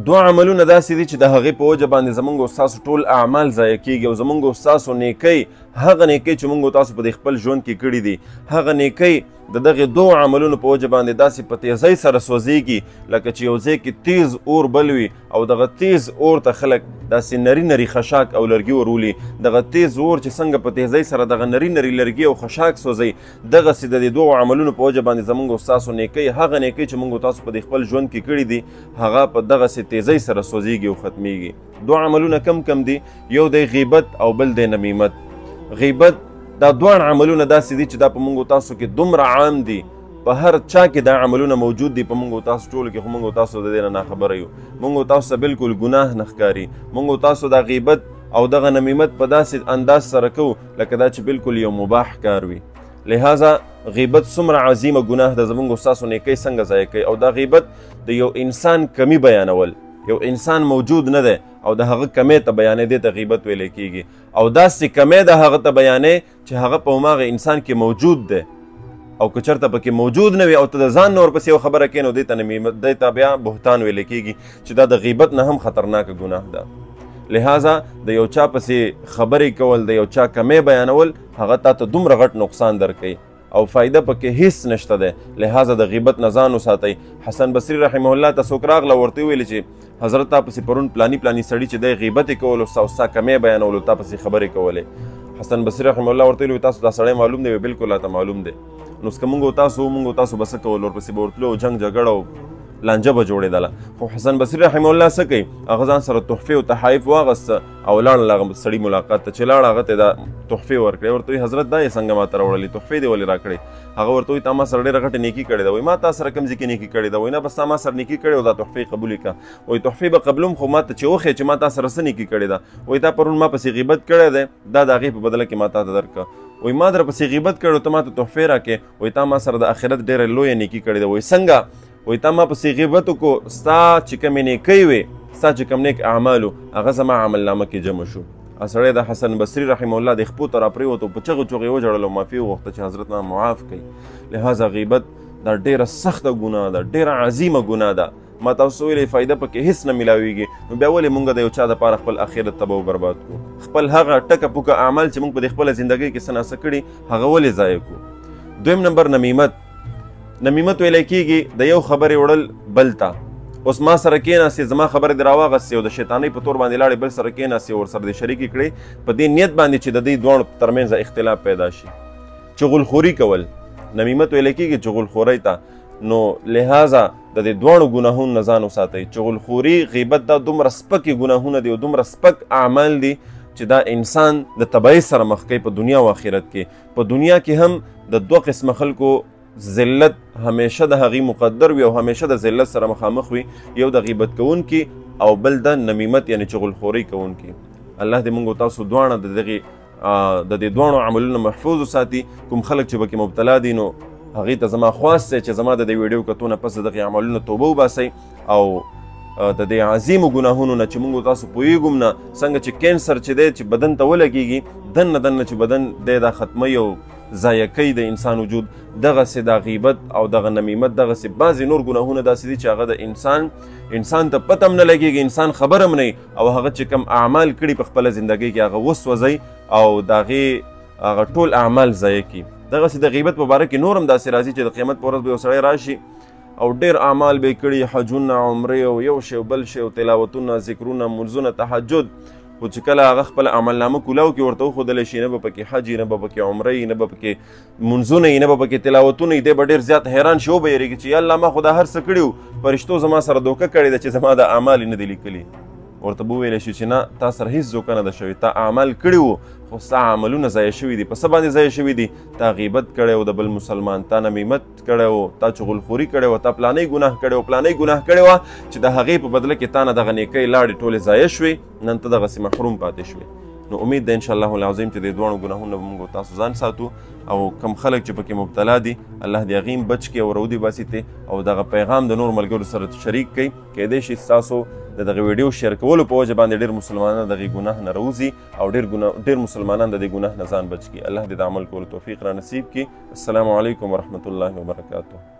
دوه عملونه داسې دي چې د هغې په وجه باندې زمونږ او ستاسو ټول اعمال ضایع کیږي او زمونږ او ستاسو نیکۍ هغه نیکۍ چې مونږ او تاسو په خپل ژوند کې کړي دي هغه نیکۍ د دغې دوه عملونو په وجه باندې داسې په تیزۍ سره سوځېږي لکه چې یو ځای کې تیز اور بل وي او دغه تیز اور ته خلک داسې نري نري خشاک او لرګي ورولي دغه تیز اور چې څنګه په تیزۍ سره دغه نري نري لرګي او خشاک سوځي دغسې د دې دوه عملونو په وجه باندې زمونږ او ستاسو نیکۍ هغه نیکۍ چې مونږ او تاسو په خپل ژوند کې کړي دي هغه په دغسې تیزۍ سره سوځېږي او ختمیږي دوه عملونه کم دي یو دی غیبت او بل دی نمیمت غیبت دا دوه عملونه داسې دي چې دا په مونږ او تاسو کې دومره عام دي په هر چا کې دا عملونه موجود دي په مونږ او تاسو ټولو کې خو مونږ او تاسو د دې نه ناخبره یو مونږ او تاسو ته بالکل ګناه نه ښکاري مونږ او تاسو دا غیبت او دغه نمیمت په داسې انداز سره کوو لکه دا چې بالکل یو مباح کار وي لہذا غیبت څومره عظیمه ګناه ده زمونږ او ستاسو نیکۍ څنګه ضایع کوي او دا غیبت د یو انسان کمی بیانول یو انسان موجود نه دی او د هغه کمی ته بیانې دې ته غیبت ویلی کیږي او داسې کمی د هغه ته بیانې چې هغه په هماغه انسان کې موجود دی او که چېرته پکې موجود نه وي او ته د ځان نه ورپسې یو خبره کوې نو دې ته بیا بهتان ویلی کیږي چې دا د غیبت نه هم خطرناکه ګناه ده لہذا د یو چا پسې خبرې کول د یو چا کمی بیانول هغه تا ته دومره غټ نقصان درکوي او فایده پکې هیڅ نشته دی لہذا د غیبت نه ځان وساتئ حسن بصري رحمه الله ته څوک راغله ورته ویلې چې حضرت تا پسې پرون پلاني سړي چې دی غیبت یې کولو ستا کمی بیانولو تا پسې خبرې کولې حسن بصري رحمه الله ورته ویلي تاسو دا سړی معلوم دی بالکل راته معلوم دی نو که مونږ او تاسو به څه کول ورپسې به ورتلو جنګ جګړه او لانجه به جوړېدله خو حسن بصري رحمه الله څه کوي هغه ځان سره تحفې او تحایف واغسته او لاړل هغه سړي ملاقات ته چې لاړ هغه ته دا تحفې ورکړې ورته وایي حضرت دا یې څنګه ماته راوړلې تحفې دې ولې راکړې هغه ورته وایي تا ما سره ډېره غټه نیکي کړې ده وایي ما تا سره کوم ځای کې نیکي کړې ده وایي نه بس تا ما سره نیکي کړې او دا تحفې قبولې کړه وایي تحفې به قبلوم خو ما ته چې وښیې چې ما تا سره څه نیکي کړې ده وایي تا پرون ما پسې غیبت کړی دی دا د هغې په بدله کې ما تا ته درکړه وایي ما در پسې غیبت کړی ته ما ته تحفې راکړې وایي تا ما سره د آخرت ډېره لویه نیکي کړې ده وایي څنګه وایي تا ما پسې غیبت وکړو ستا چې کومې نیکۍ وې ستا چې کوم نیک اعمالو هغه زما عملنامه کې جمع شو سړی د حسن بصري رحمه الله د خپو ته راپرېوتو په چغې چغې وژړل او معافي وغوښته چې حضرت ما معاف کوي لہذا غیبت دا ډېره سخته ګناه ده ډېره عظیمه ګناه ده ما تاسو ویلې فایده پکې هیڅ نه میلاویږي نو بیا ولې مونږ د یو چا دپاره خپل آخرت تباه و برباد کړو خپل هغه ټکه پوکه اعمال چې مونږ په د خپله زندګۍ کې څه ناڅه کړي هغه ولې ضایع کړو دویم نمبر نمیمت ویلی کېږي د یو خبرې وړل بل ته اوس ما سره کېناستې زما خبرې دې راواغستې او د شیطانۍ په تور باندې لاړې بل سره کېناستې او ورسره دې شریکې کړې په دې نیت باندې چې د دې دواړو ترمنځ اختلاف پیدا شي چغلخوري کول نمیمت ویلی کېږي چغلخورۍ ته نو لہذا د دې دواړو ګناهونو نه ځان وساتئ چغلخوري غیبت دا دومره سپکې ګناهونه دي او دومره سپک اعمال دي چې دا انسان د تباهۍ سره مخ کوي په دنیا او آخرت کې په دنیا کې هم د دوه قسمه خلکو ذلت همیشه د هغې مقدر وي او همیشه د ذلت سره مخامخ وي یو د غیبت کوونکي او بل د نمیمت یعنی چغلخورۍ کوونکي الله دې موږ تاسو دواړه د دې دواړو عملونو محفوظ وساتي کوم خلک چې پکې مبتلا دي نو هغې ته زما خواست دی چې زما د دې ویډیو کتو نه پس د دغې عملونو توبه وباسئ او د دې عظیمو ګناهونو نه چې موږ تاسو پوهیږو نه څنګه چې کینسر چې دی چې بدن ته ولګېږي دننه چې بدن دی دا ختموي او ضایع کوي د انسان وجود دغسې دا غیبت او دغه نمیمت دغسې بعضې نور ګناهونه داسې دي چې هغه د انسان ته پته هم نه لګېږي انسان خبر هم نه او هغه چې کم اعمال کړي په خپله زندګۍ کې هغه وسوځئ او د هغې هغه ټول اعمال ضایع کړي دغسې د غیبت په باره کې نور هم داسې راځي چې د قیامت په ورځ به یو سړی راشي او ډېر اعمال به یې کړي حجونه عمرې او یو شی او بل شی او تلاوتونه ذکرونه منځونه تهجد خو چې کله هغه خپله عملنامه کولاو کې ورته وښودلی شي نه به پکې حج نه به پکې عمره نه به پکې منځونه نه به پکې تلاوتونه دی به ډېر زیات حیران شي وبه یېرېږي چې یا الله ما خو دا هر څه کړي وو فرشتو زما سره دوکه کړې ده چې زما د اعمال یې نه دي لیکلي ورته به وویلی شي چې نه تا سره هېڅ دوکه نه ده شوې تا اعمال کړي وو خو ستا عملونه ضایع شوي دي په څه باندې ضایع شوي دي تا غیبت کړی و د بل مسلمان تا نمیمت کړی و تا چغلخوري کړی و تا پلانۍ ګناه کړی و پلانۍ ګناه کړی وه چې د هغې په بدله کې تا نه دغه نیکۍ لاړې ټولې ضایع شوې نن ته دغسې محروم پاتې شوې نو امید ده انشاءالله العظیم چې د دواړو ګناهونو به موږ تاسو ځان ساتو او کم خلک چې پکې مبتلا دي الله دې هغې بچ کړي او راودي باسي او دغه پیغام د نور ملګرو سره شریک کړئ کیدای شي ستاسو د دغه ویډیو شیر کولو په وجه باندې ډېر مسلمانان د دغې ګناه نه راوځي او ډېر مسلمانان د دې ګناه نه ځان بچ کړي الله دې د عمل کولو توفیق را نصیب کړي السلام علیکم ورحمة الله وبرکاته